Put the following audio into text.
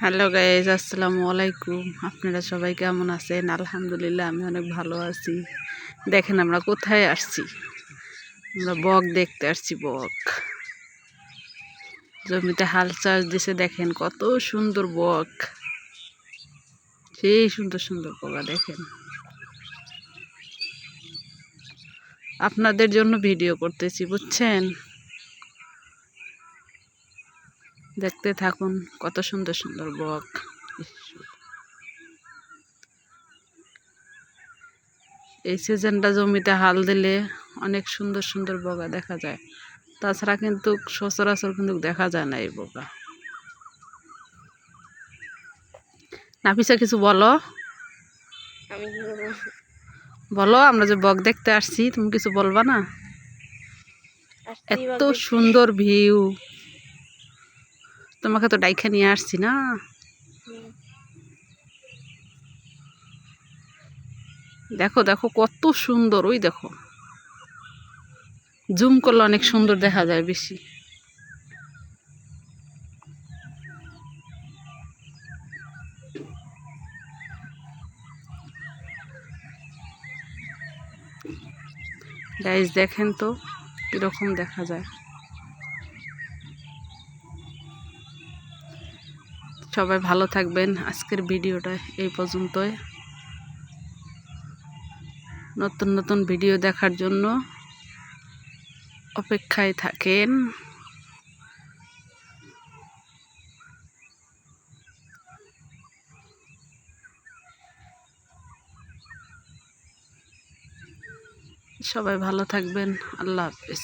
Hello guys, আসসালামু আলাইকুম। আপনারা সবাই কেমন আছেন? আলহামদুলিল্লাহ, আমি অনেক ভালো আছি। দেখেন আমরা কোথায় আসছি, আমরা বক দেখতে আসছি। বক জমিতে হাল চাষ দিছে, দেখেন কত সুন্দর বক, সেই সুন্দর সুন্দর বকা। দেখেন, আপনাদের জন্য ভিডিও করতেছি, বুঝছেন? দেখতে থাকুন, কত সুন্দর সুন্দর বক। এই সিজনটা জমিতে হাল দিলে অনেক সুন্দর সুন্দর বগা দেখা যায়, তাছাড়া কিন্তু সচরাচর কিন্তু দেখা যায় না এই বগা। নাফিসা, কিছু বলো। বলো, আমরা যে বক দেখতে আসছি, তুমি কিছু বলবা না? এত সুন্দর ভিউ, তোমাকে তো ডাইখা নিয়ে আসছি না। দেখো দেখো কত সুন্দর, ওই দেখো, জুম করলে অনেক সুন্দর দেখা যায় বেশি। গাইজ দেখেন তো কিরকম দেখা যায়। সবাই ভালো থাকবেন। আজকের ভিডিওটা এই পর্যন্তই। নতুন নতুন ভিডিও দেখার জন্য অপেক্ষায় থাকেন। সবাই ভালো থাকবেন। আল্লাহ হাফেজ।